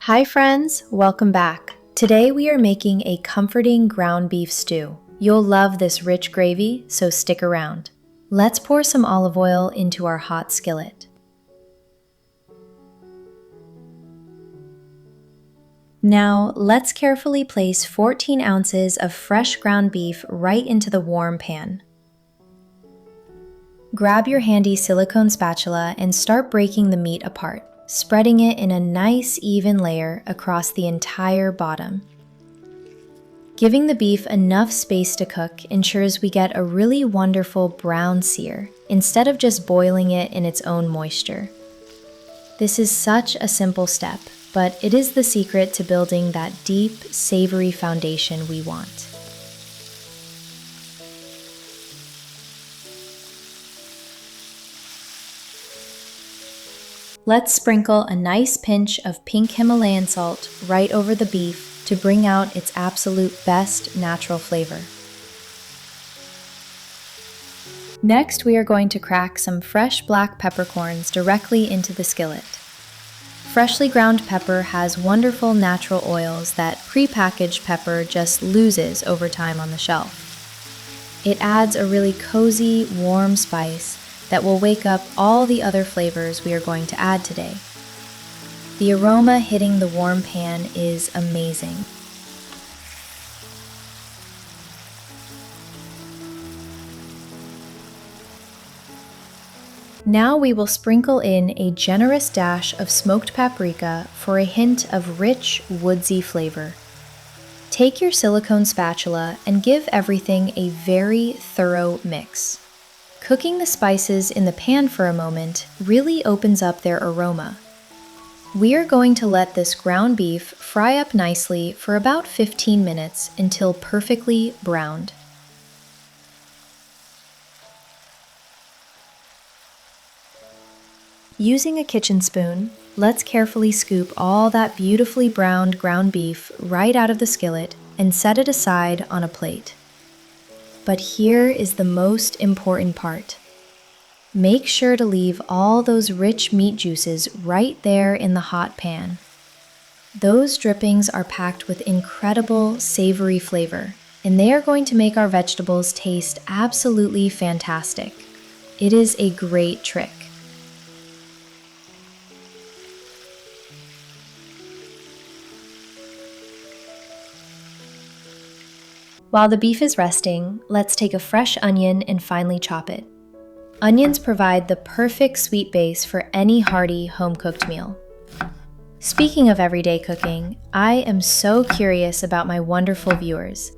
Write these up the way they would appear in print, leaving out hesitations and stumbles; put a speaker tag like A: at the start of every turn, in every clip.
A: Hi friends, welcome back. Today we are making a comforting ground beef stew. You'll love this rich gravy, so stick around. Let's pour some olive oil into our hot skillet. Now, let's carefully place 14 ounces of fresh ground beef right into the warm pan. Grab your handy silicone spatula and start breaking the meat apart, spreading it in a nice even layer across the entire bottom. Giving the beef enough space to cook ensures we get a really wonderful brown sear instead of just boiling it in its own moisture. This is such a simple step, but it is the secret to building that deep, savory foundation we want. Let's sprinkle a nice pinch of pink Himalayan salt right over the beef to bring out its absolute best natural flavor. Next, we are going to crack some fresh black peppercorns directly into the skillet. Freshly ground pepper has wonderful natural oils that prepackaged pepper just loses over time on the shelf. It adds a really cozy, warm spice that will wake up all the other flavors we are going to add today. The aroma hitting the warm pan is amazing. Now we will sprinkle in a generous dash of smoked paprika for a hint of rich, woodsy flavor. Take your silicone spatula and give everything a very thorough mix. Cooking the spices in the pan for a moment really opens up their aroma. We are going to let this ground beef fry up nicely for about 15 minutes until perfectly browned. Using a kitchen spoon, let's carefully scoop all that beautifully browned ground beef right out of the skillet and set it aside on a plate. But here is the most important part. Make sure to leave all those rich meat juices right there in the hot pan. Those drippings are packed with incredible savory flavor, and they are going to make our vegetables taste absolutely fantastic. It is a great trick. While the beef is resting, let's take a fresh onion and finely chop it. Onions provide the perfect sweet base for any hearty home-cooked meal. Speaking of everyday cooking, I am so curious about my wonderful viewers.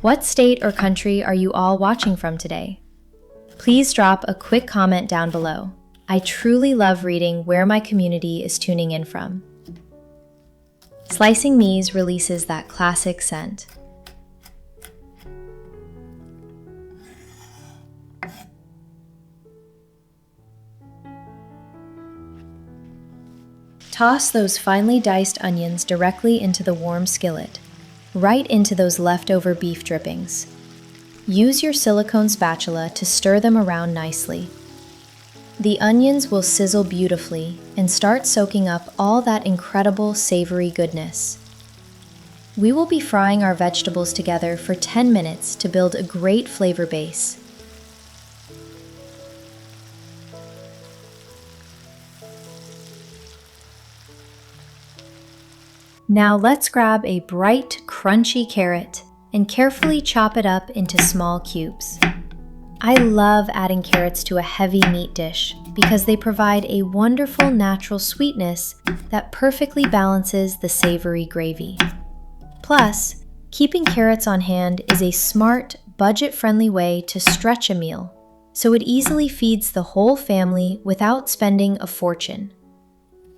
A: What state or country are you all watching from today? Please drop a quick comment down below. I truly love reading where my community is tuning in from. Slicing these releases that classic scent. Toss those finely diced onions directly into the warm skillet, right into those leftover beef drippings. Use your silicone spatula to stir them around nicely. The onions will sizzle beautifully and start soaking up all that incredible savory goodness. We will be frying our vegetables together for 10 minutes to build a great flavor base. Now let's grab a bright, crunchy carrot and carefully chop it up into small cubes. I love adding carrots to a heavy meat dish because they provide a wonderful natural sweetness that perfectly balances the savory gravy. Plus, keeping carrots on hand is a smart, budget-friendly way to stretch a meal, so it easily feeds the whole family without spending a fortune.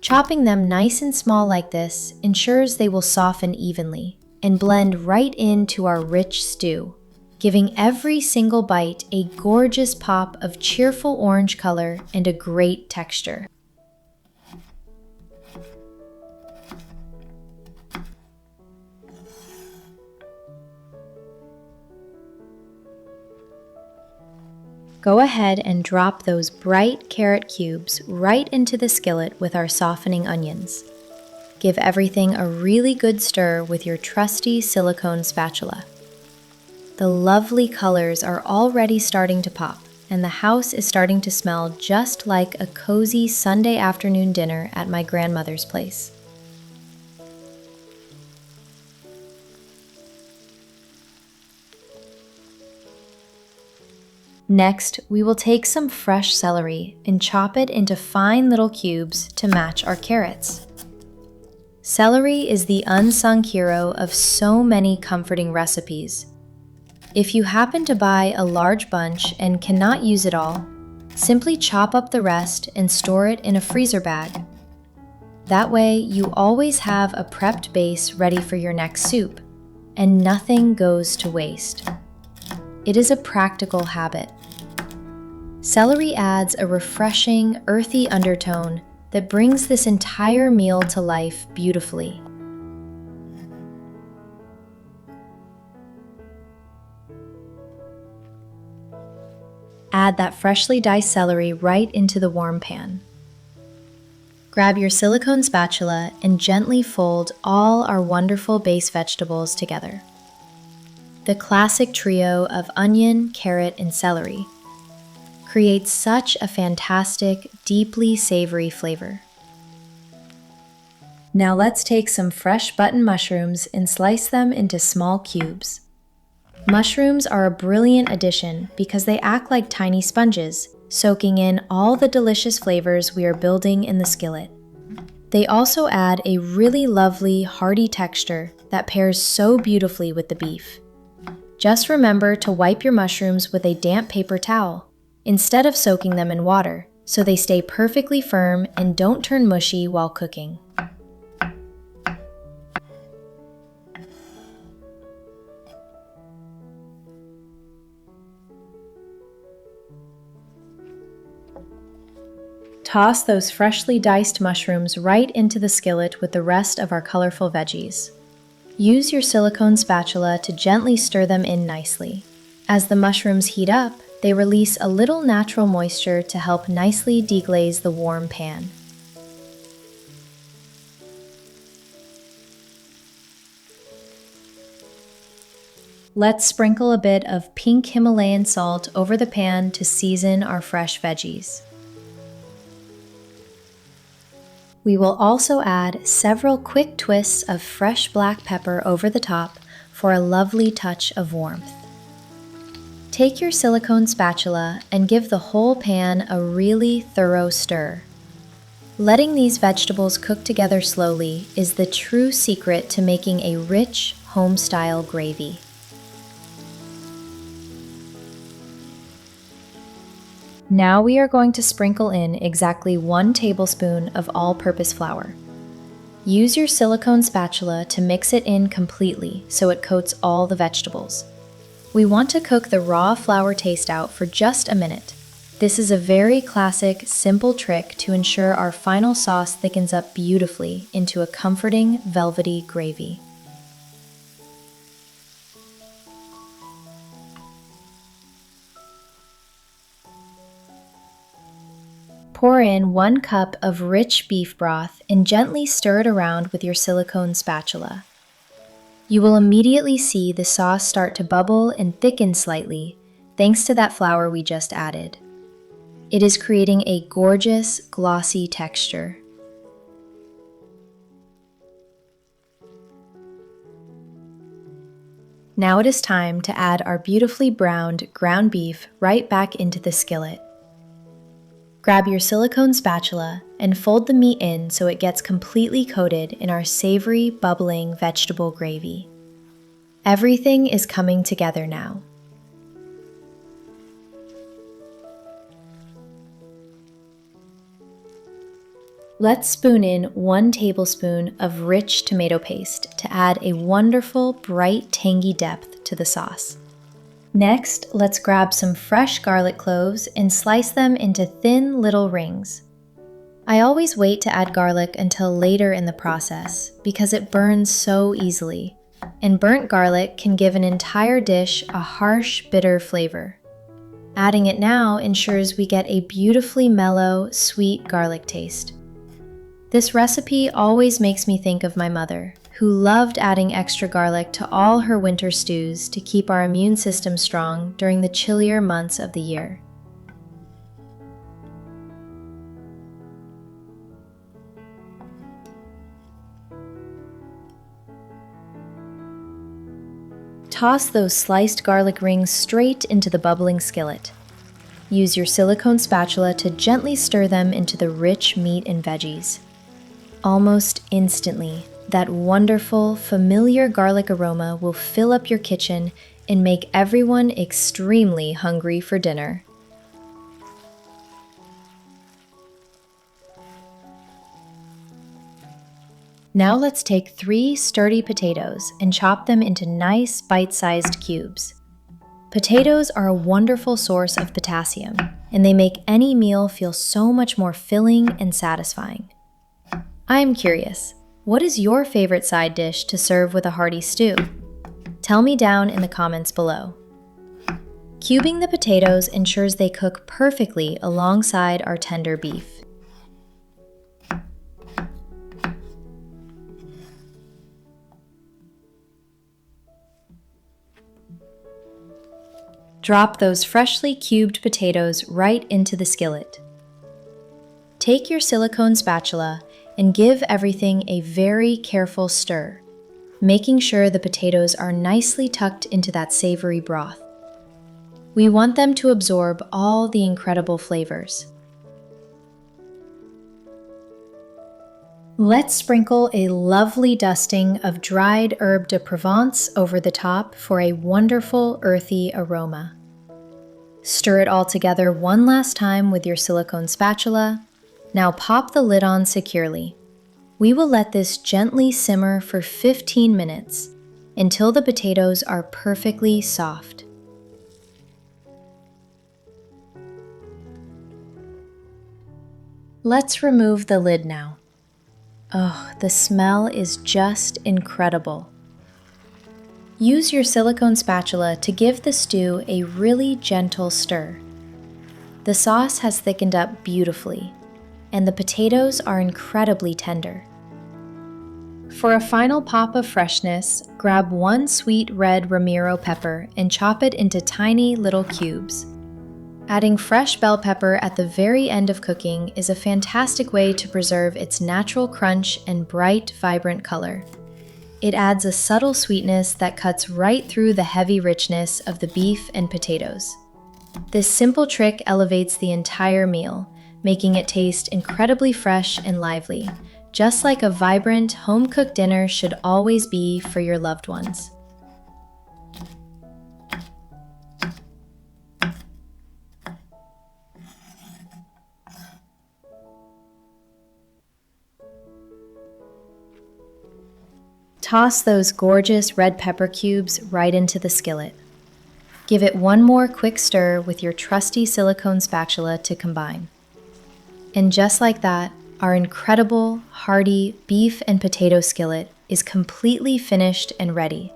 A: Chopping them nice and small like this ensures they will soften evenly and blend right into our rich stew, giving every single bite a gorgeous pop of cheerful orange color and a great texture. Go ahead and drop those bright carrot cubes right into the skillet with our softening onions. Give everything a really good stir with your trusty silicone spatula. The lovely colors are already starting to pop, and the house is starting to smell just like a cozy Sunday afternoon dinner at my grandmother's place. Next, we will take some fresh celery and chop it into fine little cubes to match our carrots. Celery is the unsung hero of so many comforting recipes. If you happen to buy a large bunch and cannot use it all, simply chop up the rest and store it in a freezer bag. That way, you always have a prepped base ready for your next soup, and nothing goes to waste. It is a practical habit. Celery adds a refreshing, earthy undertone that brings this entire meal to life beautifully. Add that freshly diced celery right into the warm pan. Grab your silicone spatula and gently fold all our wonderful base vegetables together. The classic trio of onion, carrot, and celery creates such a fantastic, deeply savory flavor. Now let's take some fresh button mushrooms and slice them into small cubes. Mushrooms are a brilliant addition because they act like tiny sponges, soaking in all the delicious flavors we are building in the skillet. They also add a really lovely, hearty texture that pairs so beautifully with the beef. Just remember to wipe your mushrooms with a damp paper towel instead of soaking them in water, so they stay perfectly firm and don't turn mushy while cooking. Toss those freshly diced mushrooms right into the skillet with the rest of our colorful veggies. Use your silicone spatula to gently stir them in nicely. As the mushrooms heat up, they release a little natural moisture to help nicely deglaze the warm pan. Let's sprinkle a bit of pink Himalayan salt over the pan to season our fresh veggies. We will also add several quick twists of fresh black pepper over the top for a lovely touch of warmth. Take your silicone spatula and give the whole pan a really thorough stir. Letting these vegetables cook together slowly is the true secret to making a rich, home-style gravy. Now we are going to sprinkle in exactly 1 tablespoon of all-purpose flour. Use your silicone spatula to mix it in completely so it coats all the vegetables. We want to cook the raw flour taste out for just a minute. This is a very classic, simple trick to ensure our final sauce thickens up beautifully into a comforting, velvety gravy. Pour in 1 cup of rich beef broth and gently stir it around with your silicone spatula. You will immediately see the sauce start to bubble and thicken slightly, thanks to that flour we just added. It is creating a gorgeous, glossy texture. Now it is time to add our beautifully browned ground beef right back into the skillet. Grab your silicone spatula and fold the meat in so it gets completely coated in our savory, bubbling vegetable gravy. Everything is coming together now. Let's spoon in 1 tablespoon of rich tomato paste to add a wonderful, bright, tangy depth to the sauce. Next, let's grab some fresh garlic cloves and slice them into thin little rings. I always wait to add garlic until later in the process because it burns so easily, and burnt garlic can give an entire dish a harsh, bitter flavor. Adding it now ensures we get a beautifully mellow, sweet garlic taste. This recipe always makes me think of my mother, who loved adding extra garlic to all her winter stews to keep our immune system strong during the chillier months of the year. Toss those sliced garlic rings straight into the bubbling skillet. Use your silicone spatula to gently stir them into the rich meat and veggies. Almost instantly, that wonderful, familiar garlic aroma will fill up your kitchen and make everyone extremely hungry for dinner. Now let's take 3 sturdy potatoes and chop them into nice bite-sized cubes. Potatoes are a wonderful source of potassium, and they make any meal feel so much more filling and satisfying. I'm curious, what is your favorite side dish to serve with a hearty stew? Tell me down in the comments below. Cubing the potatoes ensures they cook perfectly alongside our tender beef. Drop those freshly cubed potatoes right into the skillet. Take your silicone spatula and give everything a very careful stir, making sure the potatoes are nicely tucked into that savory broth. We want them to absorb all the incredible flavors. Let's sprinkle a lovely dusting of dried herbe de Provence over the top for a wonderful earthy aroma. Stir it all together one last time with your silicone spatula. Now pop the lid on securely. We will let this gently simmer for 15 minutes until the potatoes are perfectly soft. Let's remove the lid now. Oh, the smell is just incredible. Use your silicone spatula to give the stew a really gentle stir. The sauce has thickened up beautifully, and the potatoes are incredibly tender. For a final pop of freshness, grab 1 sweet red Ramiro pepper and chop it into tiny little cubes. Adding fresh bell pepper at the very end of cooking is a fantastic way to preserve its natural crunch and bright, vibrant color. It adds a subtle sweetness that cuts right through the heavy richness of the beef and potatoes. This simple trick elevates the entire meal, making it taste incredibly fresh and lively, just like a vibrant, home-cooked dinner should always be for your loved ones. Toss those gorgeous red pepper cubes right into the skillet. Give it one more quick stir with your trusty silicone spatula to combine. And just like that, our incredible, hearty beef and potato skillet is completely finished and ready.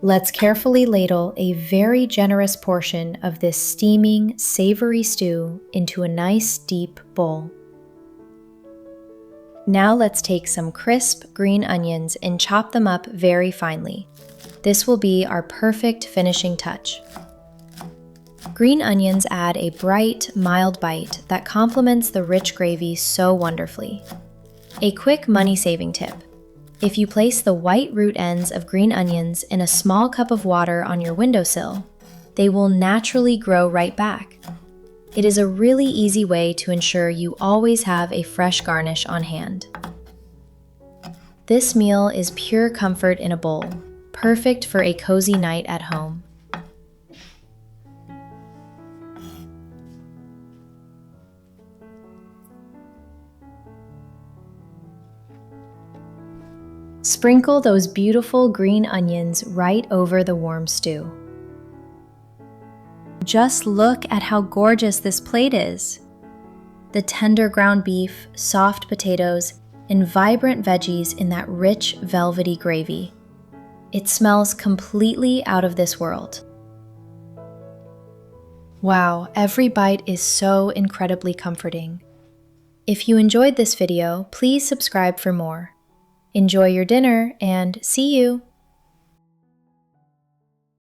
A: Let's carefully ladle a very generous portion of this steaming, savory stew into a nice, deep bowl. Now let's take some crisp green onions and chop them up very finely. This will be our perfect finishing touch. Green onions add a bright, mild bite that complements the rich gravy so wonderfully. A quick money-saving tip: if you place the white root ends of green onions in a small cup of water on your windowsill, they will naturally grow right back. It is a really easy way to ensure you always have a fresh garnish on hand. This meal is pure comfort in a bowl, perfect for a cozy night at home. Sprinkle those beautiful green onions right over the warm stew. Just look at how gorgeous this plate is. The tender ground beef, soft potatoes, and vibrant veggies in that rich, velvety gravy. It smells completely out of this world. Wow, every bite is so incredibly comforting. If you enjoyed this video, please subscribe for more. Enjoy your dinner and see you!